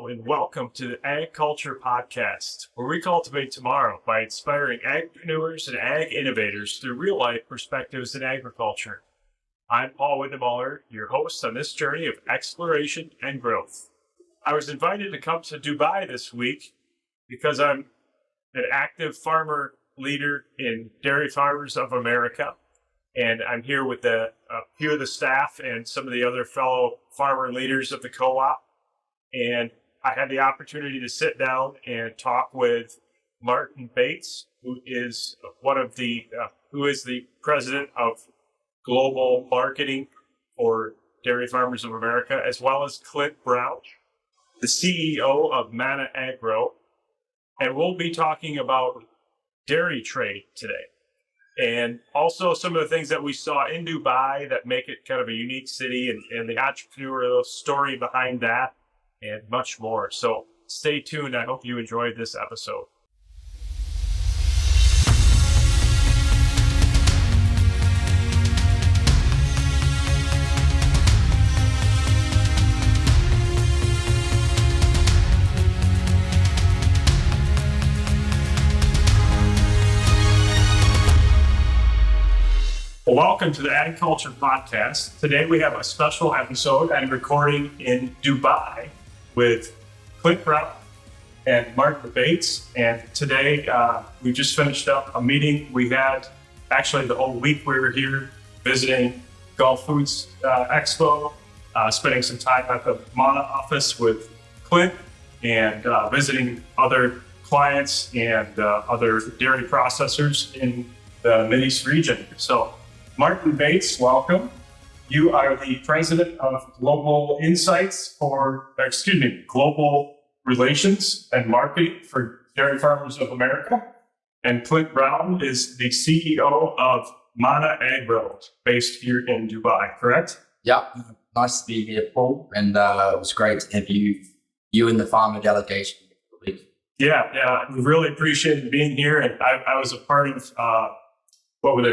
Hello and welcome to the Ag Culture Podcast, where we cultivate tomorrow by inspiring agripreneurs and ag innovators through real-life perspectives in agriculture. I'm Paul Windemuller, your host on this journey of exploration and growth. I was invited to come to Dubai this week because I'm an active farmer leader in Dairy Farmers of America, and I'm here with a few of the staff and some of the other fellow farmer leaders of the co-op. And I had the opportunity to sit down and talk with Martin Bates, who is the president of global marketing for Dairy Farmers of America, as well as Clint Brown, the CEO of Mana Agro. And we'll be talking about dairy trade today, and also some of the things that we saw in Dubai that make it kind of a unique city, and the entrepreneurial story behind that, and much more. So stay tuned. I hope you enjoyed this episode. Well, welcome to the Ag Culture Podcast. Today we have a special episode and recording in Dubai with Clint Brown and Martin Bates. And today we just finished up a meeting we had. Actually, the whole week we were here visiting Gulf Foods Expo, spending some time at the Mana office with Clint, and visiting other clients and other dairy processors in the Mideast region. So Martin Bates, welcome. You are the president of Global Relations and Marketing for Dairy Farmers of America. And Clint Brown is the CEO of Mana Agro, based here in Dubai, correct? Yeah, nice to be here, Paul. And it was great to have you and the farmer delegation. Yeah, we really appreciated being here. And I was a part of,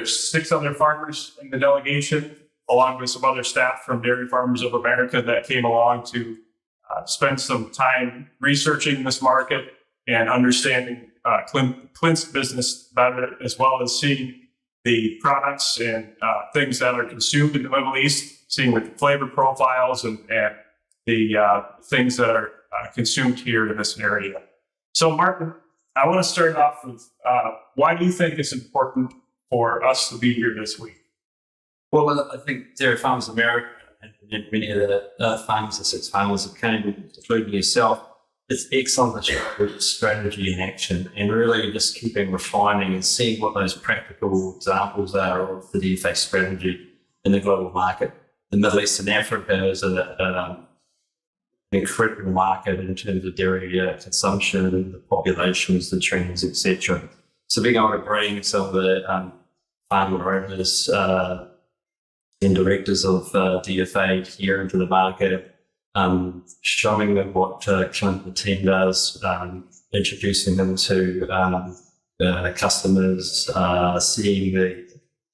6 other farmers in the delegation, along with some other staff from Dairy Farmers of America that came along to spend some time researching this market and understanding Clint's business better, as well as seeing the products and things that are consumed in the Middle East, seeing the flavor profiles and the things that are consumed here in this area. So Martin, I want to start off with why do you think it's important for us to be here this week? Well, I think Dairy Farmers America and many of the farmers and 6 farmers that came, including yourself, it's excellent strategy in action, and really just keeping refining and seeing what those practical examples are of the DFA strategy in the global market. The Middle East and Africa is an incredible market in terms of dairy consumption, the populations, the trends, etc. So being able to bring some of the farmer owners and directors of DFA here into the market, showing them what Clint and the team does, introducing them to customers, seeing the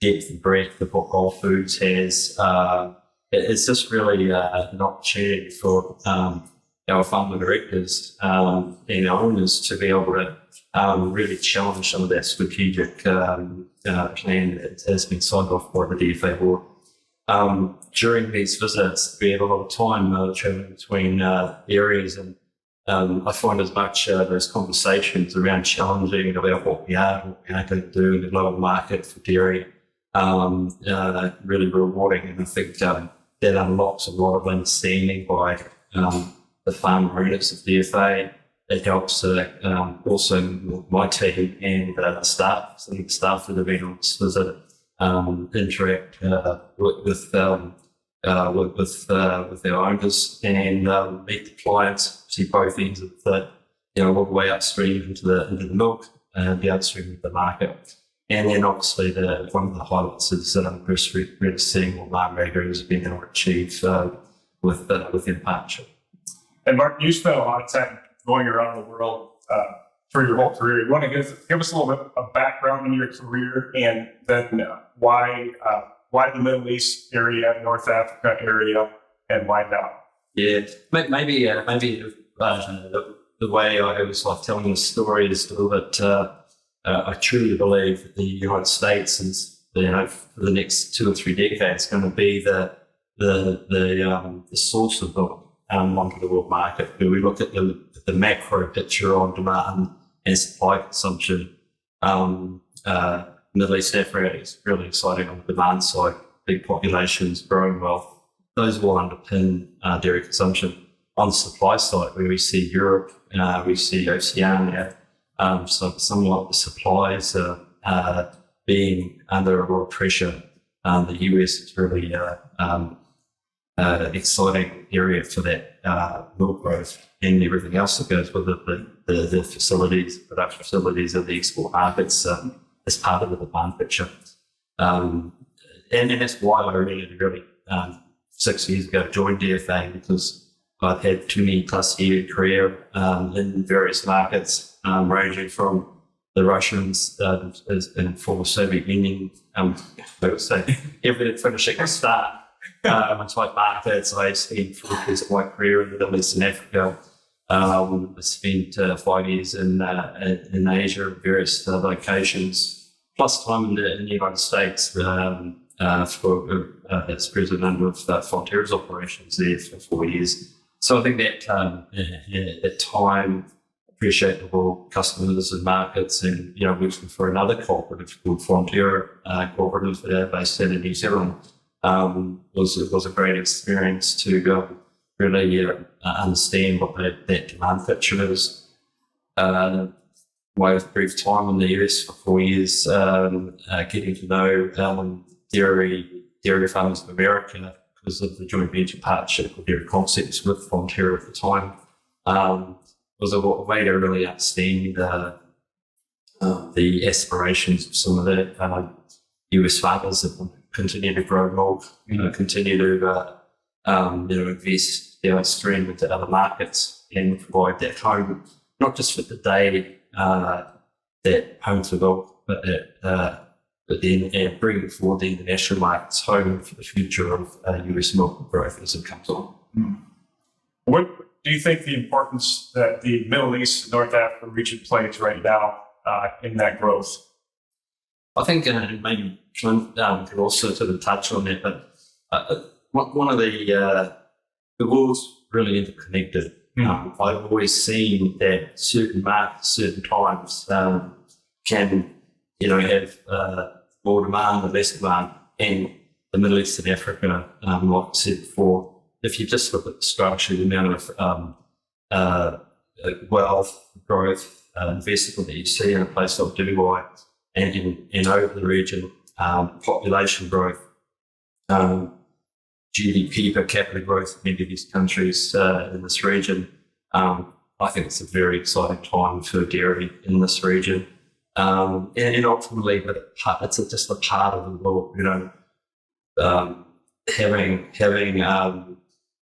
depth and breadth of what Gulf Foods has. It's just really an opportunity for our farmer directors and owners to be able to really challenge some of that strategic plan that has been signed off by the DFA board. During these visits, we have a lot of time traveling between areas, and I find as much those conversations around challenging about what we are going to do in the global market for dairy really rewarding, and I think that unlocks a lot of understanding by the farmer owners of DFA. It helps also my team and staff that have been on this visit interact with our owners and meet the clients, see both ends of the, all the way upstream into the milk and downstream of the market. And then obviously one of the highlights is really seeing what Mana Agro has been able to achieve within partnership. And Mark, you spent a lot of time going around the world for your whole career. You want to give us a little bit of background in your career, and then why the Middle East area, North Africa area, and why now? Yeah, maybe the way I always like telling the story is a little bit. I truly believe that the United States is, for the next 2 or 3 decades, going to be the source of milk onto the world market. When we look at the macro picture on demand and supply consumption, Middle East Africa is really exciting on the demand side. Big populations, growing wealth. Those will underpin dairy consumption. On the supply side, where we see Europe, we see Oceania, somewhat the supplies are being under a lot of pressure. The US is really exciting area for that milk growth and everything else that goes with it, the facilities, production facilities of the export markets as part of the demand picture. And that's why I really 6 years ago joined DFA, because I've had 20+ year career in various markets, ranging from the Russians and former Soviet Union, I would say, everything finishing a start. Type markets. I spent 4 years of my career in the Middle East and Africa. I spent 5 years in Asia, various locations, plus time in the United States as president of Fonterra's operations there for 4 years. So I think that at time, appreciable customers and markets, and working for another cooperative called Fonterra cooperative based in New Zealand. Was a great experience to really understand what that demand picture is. My brief time in the US for 4 years, getting to know dairy farmers of America because of the joint venture partnership with Dairy Concepts with Fonterra at the time, was a way to really understand the aspirations of some of the US farmers that want to continue to grow milk, continue to invest downstream into other markets and provide that home, not just for the day, that home for milk, but then bring forward the international markets home for the future of US milk growth as it comes on. What do you think the importance that the Middle East and North Africa region plays right now in that growth? I think maybe Clint could also sort of touch on that, but one of the world's really interconnected. I've always seen that certain markets, certain times can, have more demand or less demand. And the Middle East and Africa, like I said before, if you just look at the structure, the amount of wealth, growth, investment that you see in a place like Dubai and in over the region, population growth, GDP per capita growth in many of these countries in this region, I think it's a very exciting time for dairy in this region. And ultimately, but it's just a part of the world, having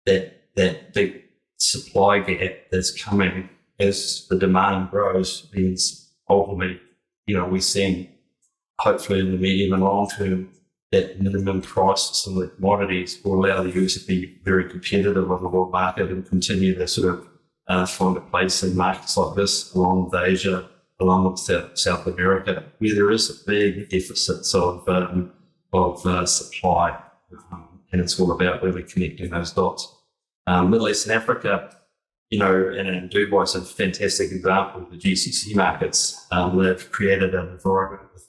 that big supply gap that's coming as the demand grows means ultimately, we're seeing hopefully in the medium and long term that minimum price for some of the commodities will allow the US to be very competitive on the world market and continue to sort of find a place in markets like this, along with Asia, along with South America, where there is a big deficit of supply, and it's all about really connecting those dots. Middle East and Africa, and Dubai is a fantastic example of the GCC markets. They've created an environment with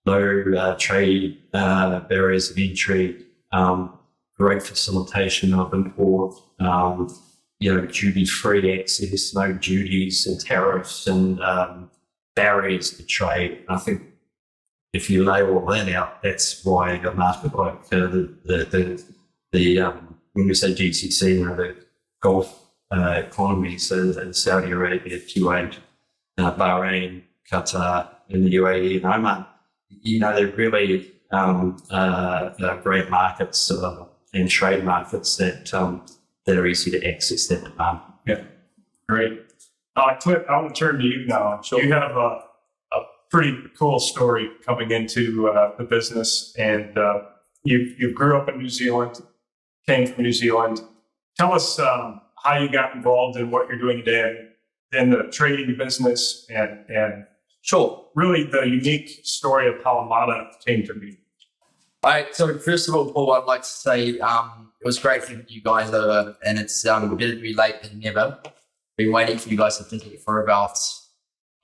low trade barriers of entry, great facilitation of import, duty-free access, no duties and tariffs and barriers to trade. And I think if you lay all that out, that's why a market like when we say GCC, the Gulf economies in Saudi Arabia, Kuwait, Bahrain, Qatar, and the UAE and Oman, they're really great markets and trade markets that are easy to access that demand. Yeah, great. Clint, I want to turn to you now. Sure. You have a pretty cool story coming into the business, and you grew up in New Zealand, came from New Zealand. Tell us how you got involved in what you're doing today in the trading business and Sure. really the unique story of how Mana came to be. All right. So first of all, Paul, I'd like to say it was great having you guys over, and it's better to be late than never. Been waiting for you guys to visit for about,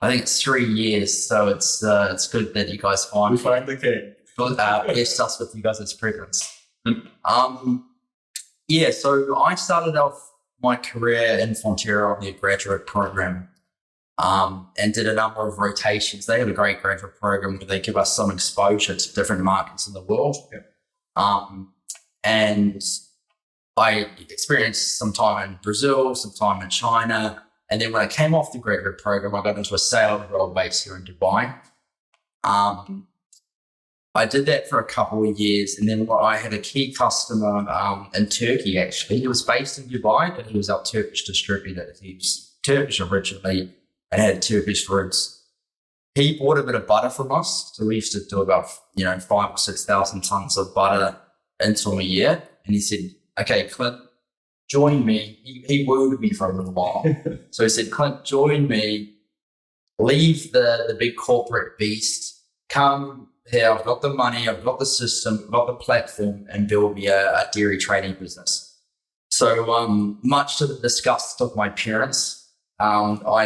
I think it's 3 years. So it's good that you guys We finally came. blessed us with you guys' presence. Yeah. So I started off my career in Fonterra on their graduate program. And did a number of rotations. They have a great graduate program where they give us some exposure to different markets in the world. And I experienced some time in Brazil, some time in China. And then when I came off the graduate program, I got into a sales role based here in Dubai. I did that for a couple of years. And then I had a key customer in Turkey, actually. He was based in Dubai, but he was our Turkish distributor. He was Turkish originally and had Turkish roots. He bought a bit of butter from us. So we used to do about, 5,000 or 6,000 tons of butter into a year. And he said, okay, Clint, join me. He wooed me for a little while. So he said, Clint, join me, leave the big corporate beast, come here. I've got the money, I've got the system, I've got the platform, and build me a dairy trading business. So much to the disgust of my parents, I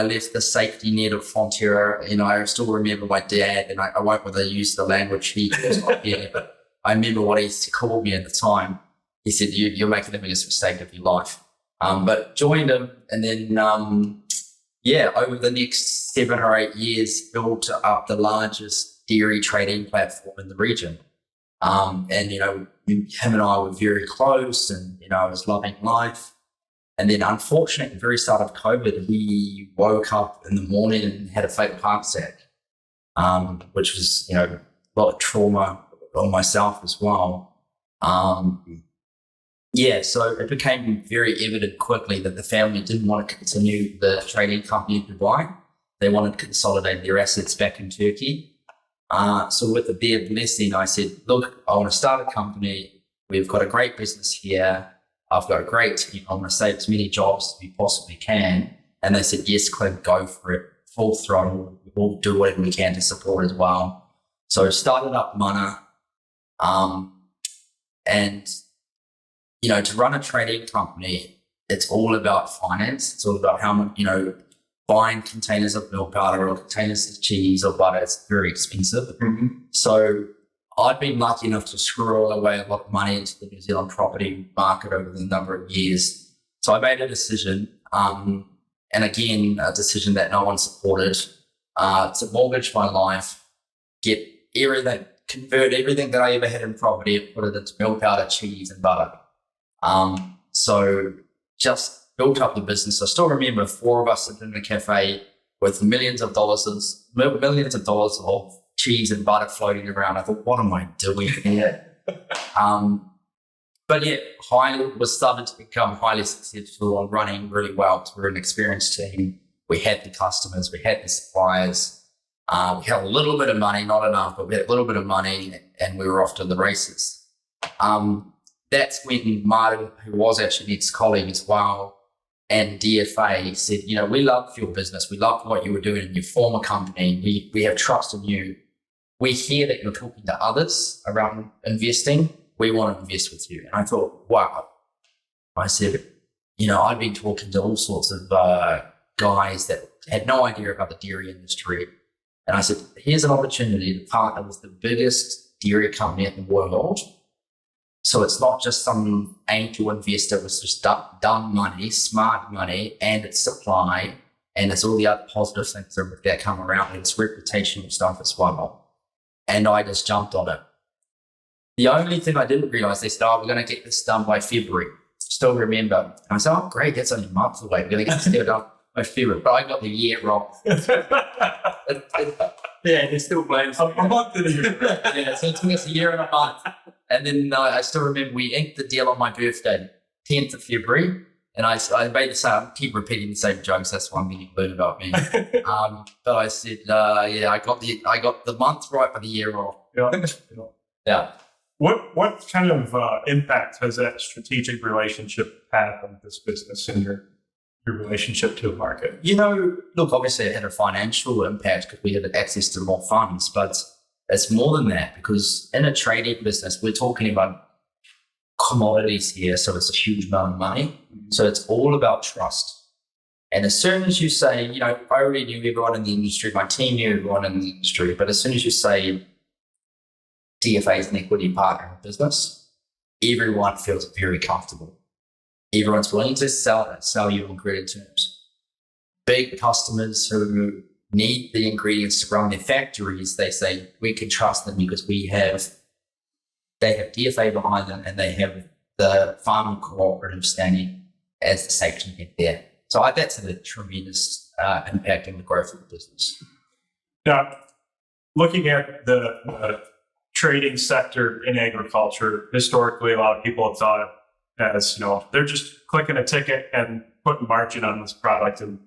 left the safety net of Fonterra. I still remember my dad, and I won't whether use the language he was not here, but I remember what he used to call me at the time. He said, you're making the biggest mistake of your life. But joined him, and then, over the next 7 or 8 years, built up the largest dairy trading platform in the region. Him and I were very close, and, I was loving life. And then, unfortunately, at the very start of COVID, we woke up in the morning and had a fatal heart attack, which was, a lot of trauma on myself as well. So it became very evident quickly that the family didn't want to continue the trading company in Dubai. They wanted to consolidate their assets back in Turkey. So with their blessing, I said, look, I want to start a company. We've got a great business here. I've got a great team. I want to save as many jobs as we possibly can. And they said, yes, Clint, go for it. Full throttle. We'll do whatever we can to support as well. So started up Mana. To run a trading company, it's all about finance. It's all about how much, buying containers of milk powder or containers of cheese or butter. It's very expensive. Mm-hmm. So I'd been lucky enough to squirrel away a lot of money into the New Zealand property market over the number of years. So I made a decision, and again, a decision that no one supported, to mortgage my life, convert everything that I ever had in property and put it into milk powder, cheese and butter. So just built up the business. I still remember 4 of us sitting in a cafe with millions of dollars of cheese and butter floating around. I thought, what am I doing here? Started to become highly successful and running really well. We're an experienced team. We had the customers, we had the suppliers. We had a little bit of money, not enough, but we had a little bit of money, and we were off to the races. That's when Martin, who was actually an ex-colleague as well, and DFA said, we love your business. We love what you were doing in your former company. We have trust in you. We hear that you're talking to others around investing. We want to invest with you. And I thought, wow. I said, I've been talking to all sorts of guys that had no idea about the dairy industry. And I said, here's an opportunity to partner with the biggest dairy company in the world. So it's not just some angel investor with just dumb money, smart money, and it's supply, and it's all the other positive things that come around, and it's reputational stuff as well. And I just jumped on it. The only thing I didn't realize, they said, we're going to get this done by February. Still remember. And I said, oh, great, that's only a month away. We're going to get this done by February. But I got the year wrong. Yeah, they still blame a month in a year. Yeah, so it took us a year and a month. And then I still remember we inked the deal on my birthday, 10th of February. And I made the same, I keep repeating the same jokes. That's one thing you learn about me. But I said, I got the month right, but the year wrong. Yeah. Yeah. What kind of impact has that strategic relationship had on this business and your relationship to the market? Look, obviously it had a financial impact because we had access to more funds, but it's more than that because in a trading business, we're talking about commodities here. So it's a huge amount of money. So it's all about trust. And as soon as you say, I already knew everyone in the industry, my team knew everyone in the industry, but as soon as you say DFA is an equity partner in the business, everyone feels very comfortable. Everyone's willing to sell you on credit terms. Big customers who need the ingredients to run their factories, they say we can trust them because they have DFA behind them and they have the farmer cooperative standing as the safety net there. So that's had a tremendous impact on the growth of the business. Now, looking at the trading sector in agriculture, historically, a lot of people have thought as, they're just clicking a ticket and putting margin on this product and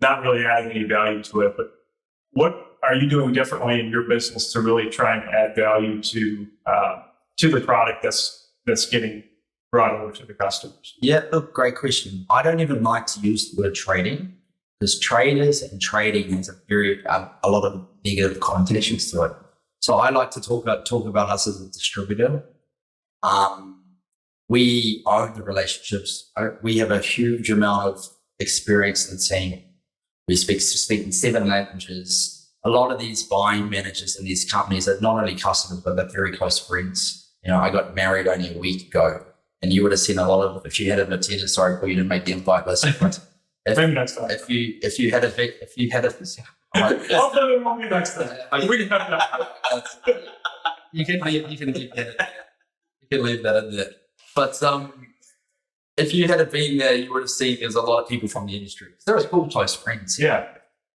not really adding any value to it. But what are you doing differently in your business to really try and add value to the product that's getting brought over to the customers? Yeah, look, great question. I don't even like to use the word trading because traders and trading has a lot of negative connotations to it. So I like to talk about us as a distributor. We own the relationships. We have a huge amount of experience in the team. We speak in 7 languages. A lot of these buying managers in these companies are not only customers, but they're very close friends. I got married only a week ago, and you would have seen a lot of, if you had an attendant, sorry, Paul, you didn't make the invite list. But Maybe next time. if you had I'll put it on me next time. You can leave that in there. But if you had been there, you would have seen there's a lot of people from the industry. They're all close friends. Yeah.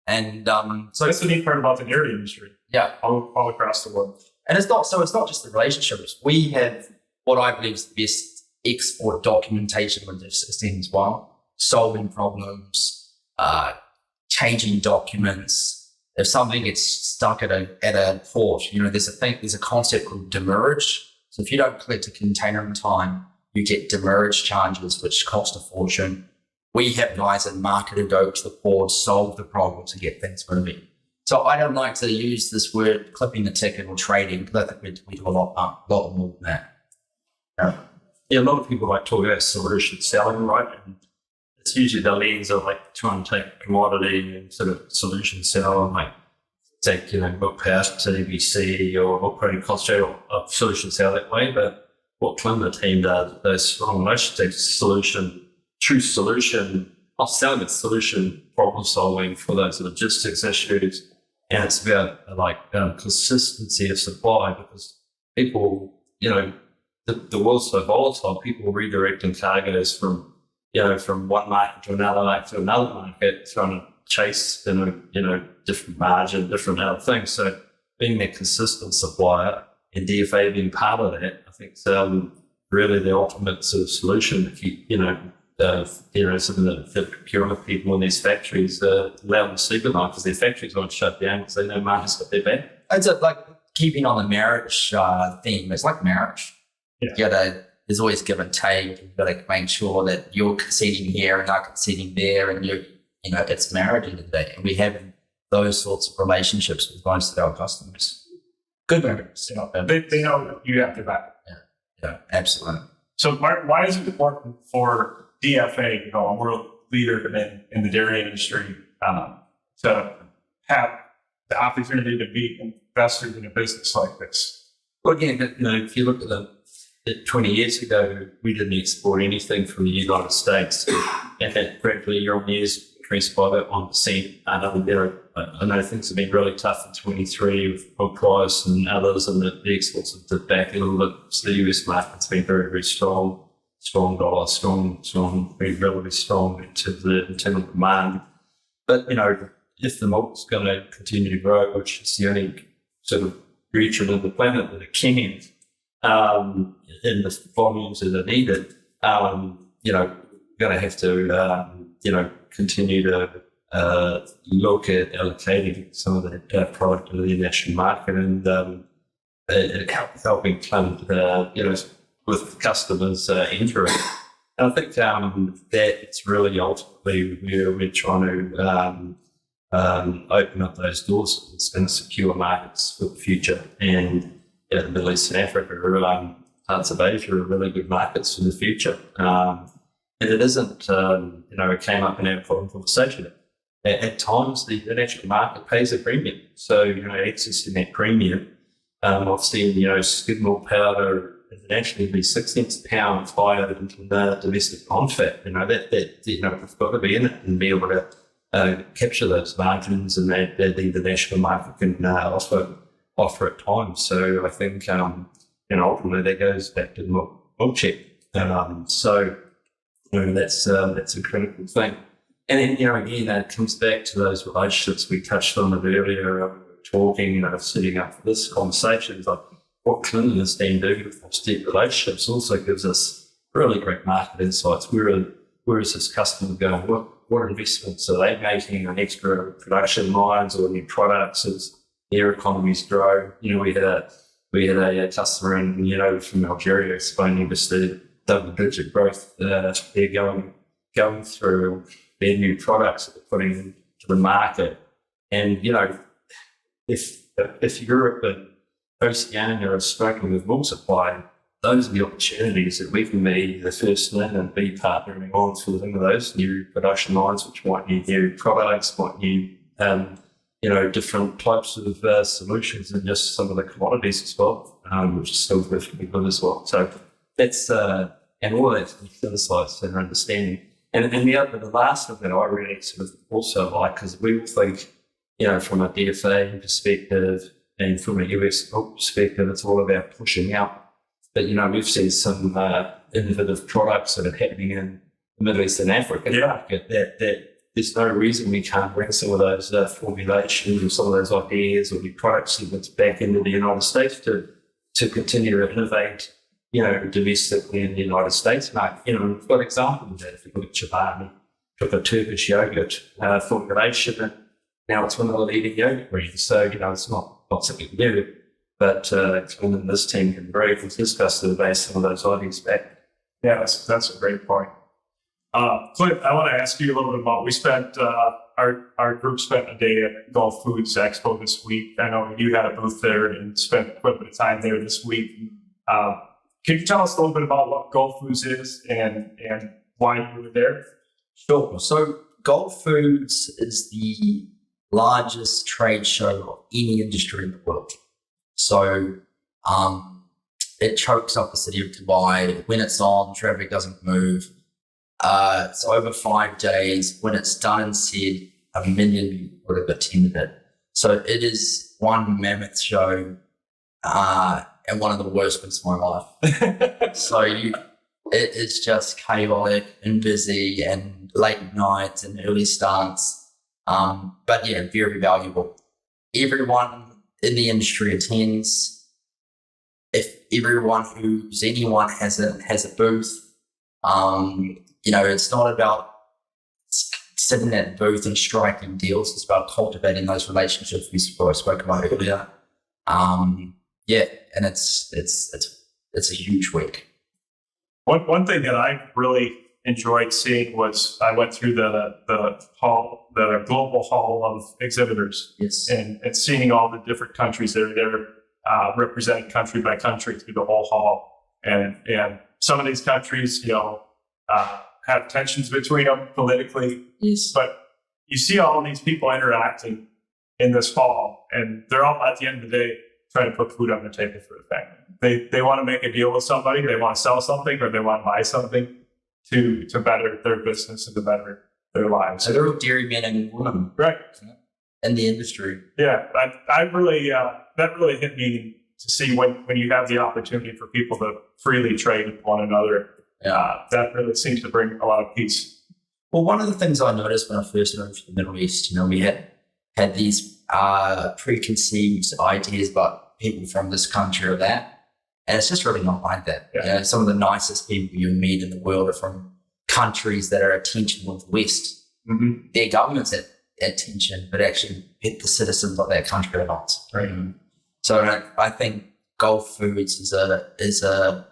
And so that's the neat part about the dairy industry. Yeah. All across the world. And it's not just the relationships. We have what I believe is the best export documentation logistics as well. Solving problems, changing documents. If something gets stuck at a port, there's a concept called demurrage. So if you don't collect a container in time, you get demurrage charges, which cost a fortune. We have guys in market who go to the port, solve the problem to get things moving. So I don't like to use this word clipping the ticket or trading because I think we do a lot more than that. Yeah, a lot of people like talk about solution selling, right? And it's usually the lens of like trying to take a commodity and sort of solution sell and like take, milk powder to EBC or milk protein concentrate or solution sell that way. But what Clint and the team does, those strong relationships, true solution, not selling it, solution problem solving for those logistics issues. And it's about consistency of supply because people, the world's so volatile, people redirecting cargoes from one market to another market, trying to chase, different margin, different other things. So being that consistent supplier and DFA being part of that, I think it's really the ultimate sort of solution to keep, some of the procurement people in these factories allow them to sleep at night because their factories won't shut down because they know markets got their back. It's like keeping on the marriage theme. It's like marriage. Yeah. There's always give and take. You've got to make sure that you're conceding here and I'm conceding there, and it's marriage in the day. And we have those sorts of relationships with most of our customers. Good marriage. They know you have their back. Yeah, absolutely. So, Mark, why is it important for DFA, a world leader in the dairy industry, to have the opportunity to be investors in a business like this? Well, again, if you look at 20 years ago, we didn't export anything from the United States, and that practically year on year has increased by about 1%. I know things have been really tough in 23 with milk price and others, and the exports have dipped back a little bit. So the US market's been very, very strong dollar, been relatively strong in terms of demand. But, if the milk's going to continue to grow, which is the only sort of region of the planet that it can, in the volumes that are needed, going to have to, continue to look at allocating some of that product to the national market. And helping Clint, with customers entering. And I think that's really ultimately where we're trying to open up those doors and secure markets for the future. And the Middle East and Africa, parts of Asia are really good markets for the future. And it isn't, it came up in our conversation. At times, the international market pays a premium. So, accessing that premium, I've seen, skid milk powder internationally be 6 cents a pound higher than the domestic contract. We've got to be in it and be able to capture those margins, and that the international market can offer at times. So I think, ultimately that goes back to the milk check. So that's a critical thing. And then, again, that comes back to those relationships. We touched on it earlier, talking, setting up this conversation. Like what Clint and his team do with those deep relationships also gives us really great market insights. Where is this customer going? What investments are they making on extra production lines or new products as their economies grow? We had a customer from Algeria explaining just the double-digit growth they're going through, their new products that they're putting into the market. And if Europe and Oceania are struggling with milk supply, those are the opportunities that we can be the first in and be partnering on for some of those new production lines, which might need new products, might need different types of solutions and just some of the commodities as well, which is still perfectly good as well. So that's and all of that's insights and understanding. And the last thing that I really sort of also like, because we think, from a DFA perspective and from a US perspective, it's all about pushing out. But, we've seen some innovative products that are happening in the Middle East and Africa market that there's no reason we can't bring some of those formulations or some of those ideas or new product segments back into the United States to continue to innovate, domestically in the United States market. We've got examples of that. If you look at Chobani, took a Turkish yogurt formulation, and now it's one of the leading yogurt brands. So, it's not something new, but Clint and this team can very well discuss the base some of those ideas back. Yeah, that's a great point. Clint, I want to ask you a little bit about, we spent, our group spent a day at Gulf Foods Expo this week. I know you had a booth there and spent quite a bit of time there this week. Can you tell us a little bit about what Gulf Foods is and why you were there? Sure. So Gulf Foods is the largest trade show of any industry in the world. So it chokes up the city of Dubai. When it's on, traffic doesn't move. It's over 5 days. When it's done and said, 1 million people would have attended it. So it is one mammoth show and one of the worst bits of my life. So it's just chaotic and busy and late nights and early starts. But yeah, very valuable. Everyone in the industry attends. If anyone has a booth, it's not about sitting at the booth and striking deals. It's about cultivating those relationships we spoke about earlier. And it's a huge week. One thing that I really enjoyed seeing was I went through the global hall of exhibitors. Yes. And seeing all the different countries that are there, represented country by country through the whole hall. And some of these countries, have tensions between them politically. Yes. But you see all of these people interacting in this hall, and they're all, at the end of the day, trying to put food on the table for the family. They want to make a deal with somebody, they want to sell something, or they want to buy something to better their business and to better their lives. So they're all dairymen and women, right, in the industry. Yeah, I really that really hit me to see when you have the opportunity for people to freely trade with one another. That really seems to bring a lot of peace. Well, one of the things I noticed when I first moved to the Middle East, we had these preconceived ideas about people from this country or that, and it's just really not like that. Yeah. Some of the nicest people you meet in the world are from countries that are at tension with the West. Mm-hmm. Their government's at tension, but actually the citizens of that country are not. Right. So I think Gulf Foods is a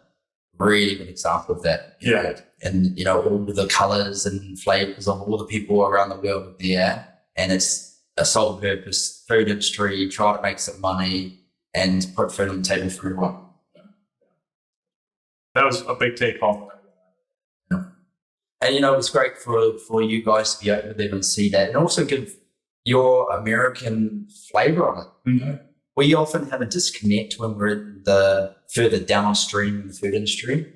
really good example of that. Yeah. And all the colours and flavours of all the people around the world are there, and it's a sole purpose food industry, try to make some money and put food on the table for everyone. That was a big take home. And it was great for you guys to be over there and see that, and also give your American flavour on it. Mm-hmm. We often have a disconnect when we're in the further downstream in the food industry.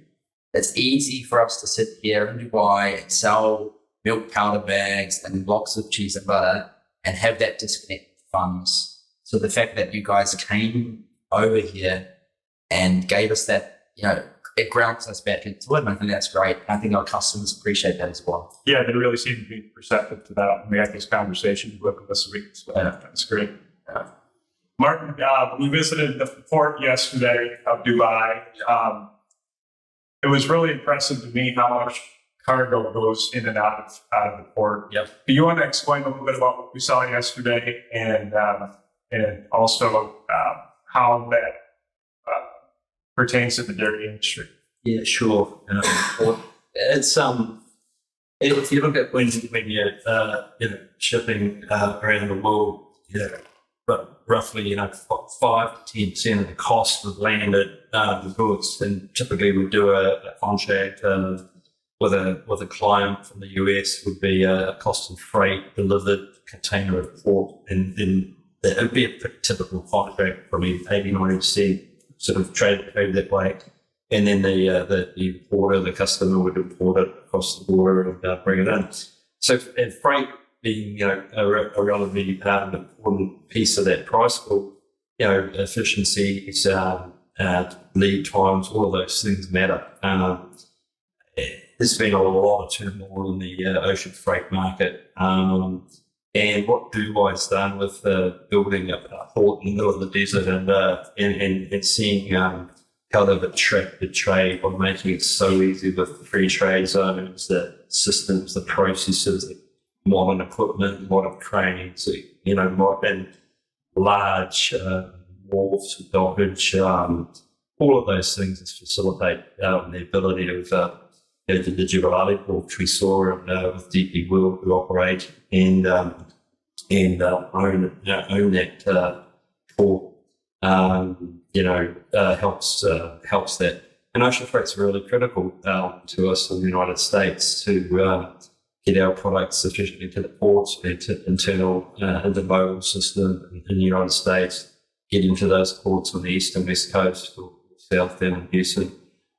It's easy for us to sit here in Dubai and sell milk powder bags and blocks of cheese and butter and have that disconnect with farmers. So the fact that you guys came over here and gave us that, it grounds us back into it, and I think that's great. I think our customers appreciate that as well. Yeah, they really seem to be receptive to that. We had these conversations with them this week, so that's great. Martin, we visited the port yesterday of Dubai. It was really impressive to me how much cargo goes in and out of the port. Yep. Do you want to explain a little bit about what we saw yesterday and also how that pertains to the dairy industry? Yeah, sure. It's if you look at when you're shipping around the world, but roughly 5 to 10% of the cost of landed goods, and typically we do a contract with a client from the US would be a cost of freight delivered container at port, and then it would be a pretty typical contract, probably 80-90% sort of trade that way. And then the importer, the customer would import it across the border and bring it in. So, and freight being a relatively important piece of that price pool, efficiencies, lead times, all of those things matter. There's been a lot of turmoil in the ocean freight market. And what Dubai's done with building a port in the middle of the desert and seeing how they've attracted trade by making it so easy with the free trade zones, the systems, the processes, the modern equipment, modern cranes, and large wharves, dockage, all of those things that facilitate the ability of the Jebel Ali port, which we saw with DP World, who operate and own that port. Helps that. And ocean freight's really critical to us in the United States to get our products sufficiently to the ports, to internal intermodal system in the United States, get into those ports on the east and west coast or south down in Houston.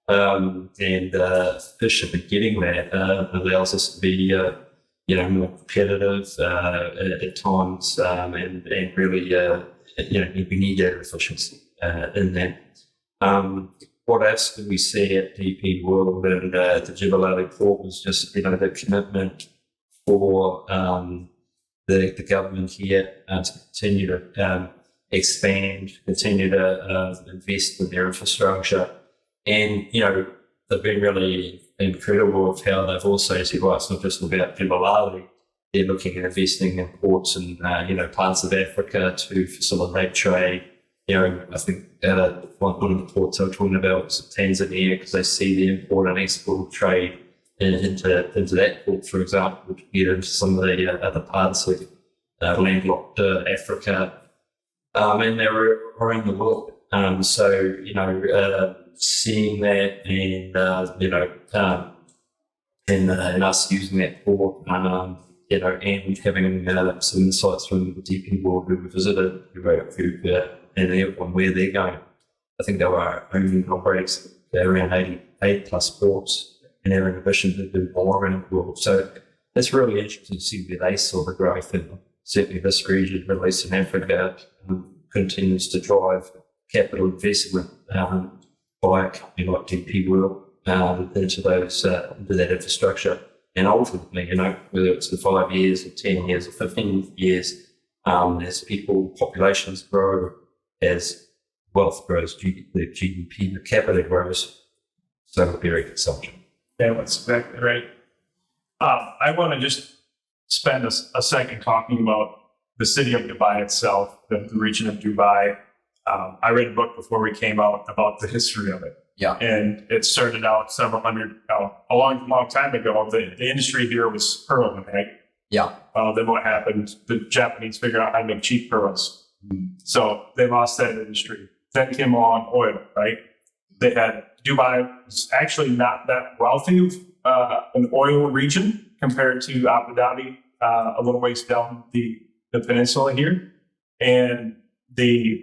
And efficiently getting that allows us to be more competitive at times, and really we need that efficiency in that. What else did we see at DP World and the Jebel Ali port was just the commitment for the government here to continue to expand, continue to invest in their infrastructure, and they've been really incredible of how they've also said, well, it's not just about Jebel Ali. They're looking at investing in ports and parts of Africa to facilitate trade. I think one of the ports I was talking about was Tanzania, because they see the import and export trade into that port, for example, to get into some of the other parts of landlocked Africa, and they're around the world. Seeing that and us using that port, and having some insights from the DP World who we visited, and where they're going. I think they were only operating around 88 plus ports, and they're in a vision to do more around the world. So it's really interesting to see where they saw the growth, and certainly this region, Middle East and Africa, continues to drive capital investment by a company like DP World into that infrastructure. And ultimately, whether it's in 5 years or 10 years or 15 years, as populations grow, as wealth grows, the GDP per capita grows, so very consumption. Yeah, that's exactly right. I want to just spend a second talking about the city of Dubai itself, the region of Dubai. I read a book before we came out about the history of it. Yeah. And it started out several hundred, a long time ago. The industry here was pearl making. Yeah. Then what happened? The Japanese figured out how to make cheap pearls. So they lost that industry. Then came along oil, right? They had Dubai was actually not that wealthy of an oil region compared to Abu Dhabi, a little ways down the peninsula here. And the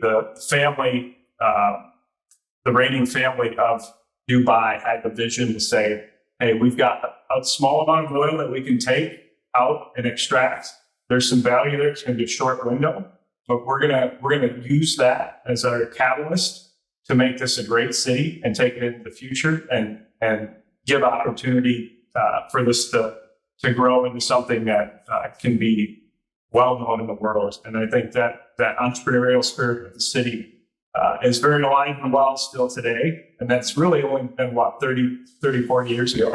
family, the reigning family of Dubai had the vision to say, hey, we've got a small amount of oil that we can take out and extract. There's some value there. It's going to be a short window, but we're gonna use that as our catalyst to make this a great city and take it into the future and give opportunity for this to grow into something that can be well known in the world. And I think that entrepreneurial spirit of the city is very alive and well still today. And that's really only been, 34 years ago.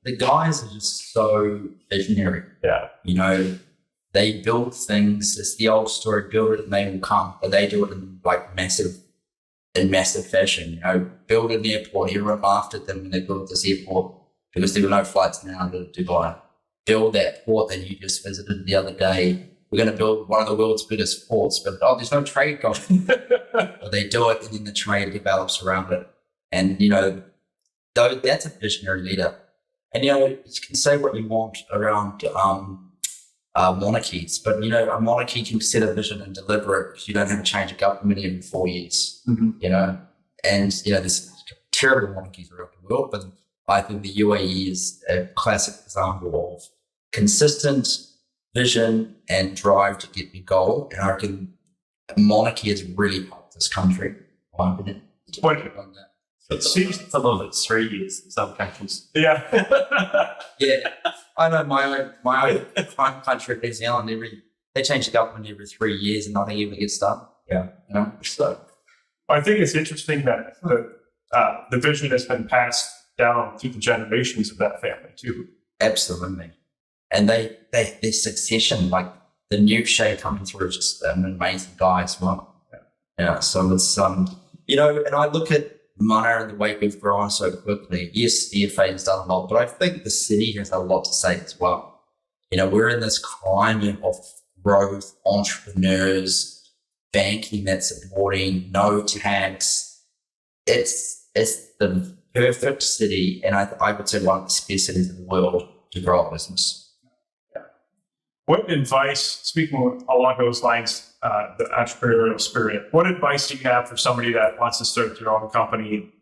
The guys are just so visionary. Yeah. You know, they build things. It's the old story, build it and they will come. But they do it in massive fashion. You know, build an airport. Everyone laughed at them when they built this airport because there were no flights now to Dubai. Build that port that you just visited the other day. We're going to build one of the world's biggest ports, but there's no trade going. Well, they do it, and then the trade develops around it. And you know, that's a visionary leader. And you know, you can say what you want around monarchies, but you know, a monarchy can set a vision and deliver it because you don't have to change a government in 4 years. You know, and you know, there's terrible monarchies around the world, but I think the UAE is a classic example of consistent vision and drive to get your goal. And I reckon monarchy has really helped this country. It seems Some of it's 3 years in some countries. yeah. Yeah, I know my own home country, New Zealand. They change the government every 3 years, and nothing ever gets done. Yeah, you know. So I think it's interesting that the vision has been passed down through the generations of that family too. absolutely, and their succession, like the new Shay coming through, is just an amazing guy as well. Yeah, so it's you know, and I look at Mana and the way we've grown so quickly. Yes, the EFA has done a lot, but I think the city has a lot to say as well. You know, we're in this climate of growth, entrepreneurs, banking that's supporting, no tax. It's the perfect city, and I would say one of the best cities in the world to grow a business. What advice, speaking along those lines, the entrepreneurial spirit, what advice do you have for somebody that wants to start their own company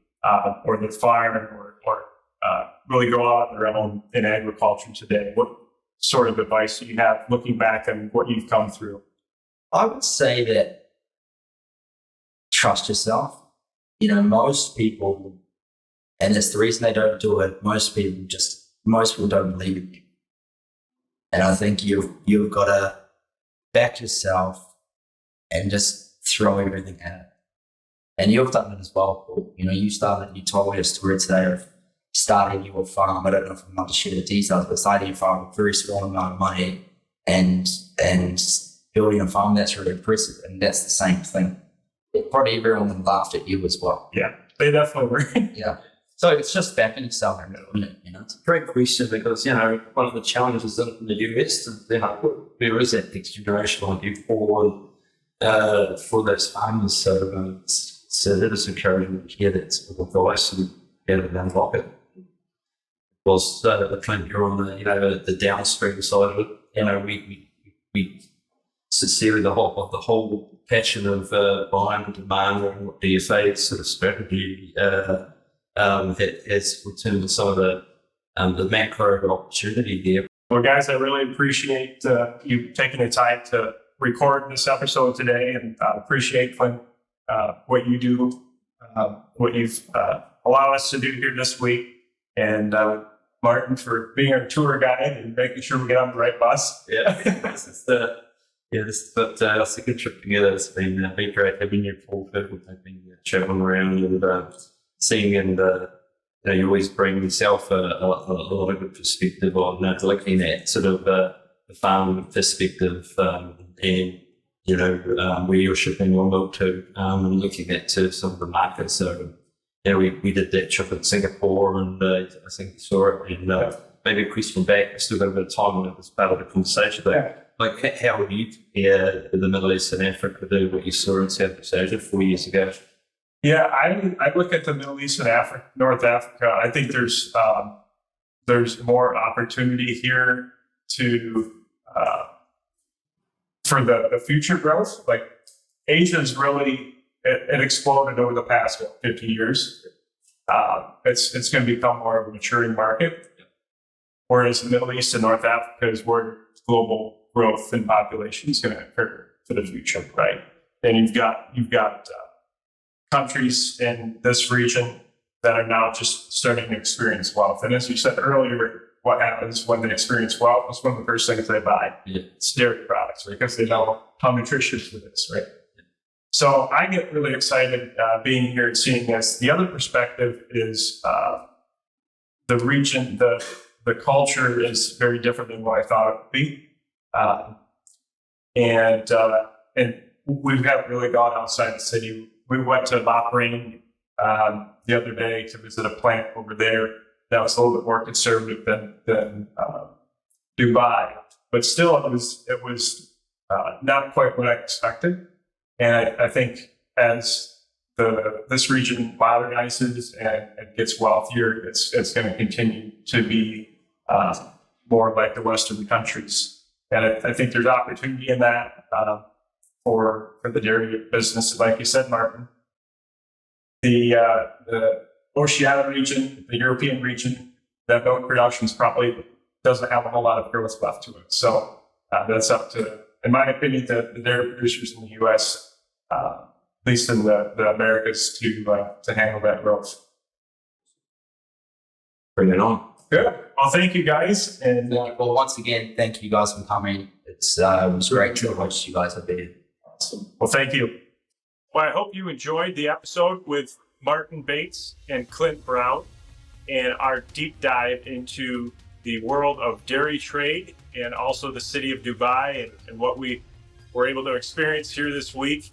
or the farm or really go out on their own in agriculture today? What sort of advice do you have looking back on what you've come through? I would say that trust yourself. You know, most people, and it's the reason they don't do it, most people don't believe in you. And I think you've got to back yourself and just throw everything at it. And you've done it as well, Paul. You know, you told me a story today of starting your farm. I don't know if I'm allowed to share the details, but starting your farm with a very small amount of money and building a farm, that's really impressive. And that's the same thing. Probably everyone laughed at you as well. Yeah, they definitely were. Yeah. So it's just backing yourself, you know. It's a great question because, you know, one of the challenges in the US is, you know, there is that next generation like you for those farmers. So that is encouraging to hear that sort of advice and how to unlock it. Because the Clint, you're on the downstream side of it. You know, we sincerely the whole passion of buying and demand and what DFA sort of strategy has returned to some of the macro opportunity there. Well, guys, I really appreciate you taking the time to record this episode today, and appreciate, Clint, what you do, what you've allowed us to do here this week, and Martin for being our tour guide and making sure we get on the right bus. Yeah, it's a good trip together. It's been great having you, Paul. We've been traveling around and seeing, and you always bring yourself a lot of good perspective on looking at sort of the farm perspective, and where you're shipping your milk to, and looking at to some of the markets. So, we did that trip in Singapore, and I think you saw it. And maybe a question back. I've still got a bit of time on this part of the conversation. But how would you compare the Middle East and Africa to what you saw in Southeast Asia 4 years ago? Yeah, I look at the Middle East and Africa, North Africa. I think there's more opportunity here to for the future growth. Like Asia's really it exploded over the past 50 years. It's going to become more of a maturing market, whereas the Middle East and North Africa is where global growth and population is going to occur for the future, right? And you've got countries in this region that are now just starting to experience wealth. And as you said earlier, what happens when they experience wealth is one of the first things they buy. Yeah. It's dairy products, right? Because they know how nutritious it is, right? So I get really excited being here and seeing this. The other perspective is the region, the culture is very different than what I thought it would be. And we haven't really gone outside the city. We went to Bahrain the other day to visit a plant over there that was a little bit more conservative than Dubai, but still it was not quite what I expected. And I think as this region modernizes and gets wealthier, it's going to continue to be more like the Western countries. And I think there's opportunity in that for the dairy business, like you said, Martin. The Oceania region, the European region, that milk production probably doesn't have a whole lot of growth left to it. So that's up to, in my opinion, the dairy producers in the U.S., at least in the Americas, to handle that growth. Bring it on. Good. Well, thank you guys. And Well, once again, thank you guys for coming. It was great to watch you guys have been. Awesome. Well, thank you. Well, I hope you enjoyed the episode with Martin Bates and Clint Brown and our deep dive into the world of dairy trade and also the city of Dubai and what we were able to experience here this week.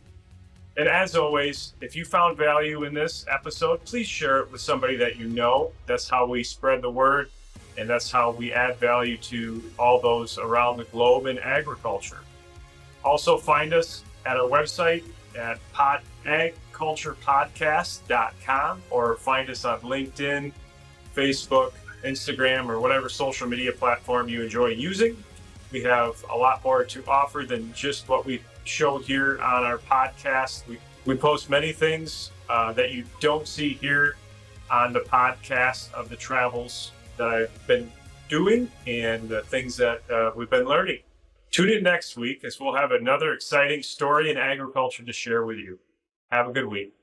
And as always, if you found value in this episode, please share it with somebody that you know. That's how we spread the word, and that's how we add value to all those around the globe in agriculture. Also find us at our website at agculturepodcast.com, or find us on LinkedIn, Facebook, Instagram, or whatever social media platform you enjoy using. We have a lot more to offer than just what we show here on our podcast. We post many things that you don't see here on the podcast of the travels that I've been doing and the things that we've been learning. Tune in next week as we'll have another exciting story in agriculture to share with you. Have a good week.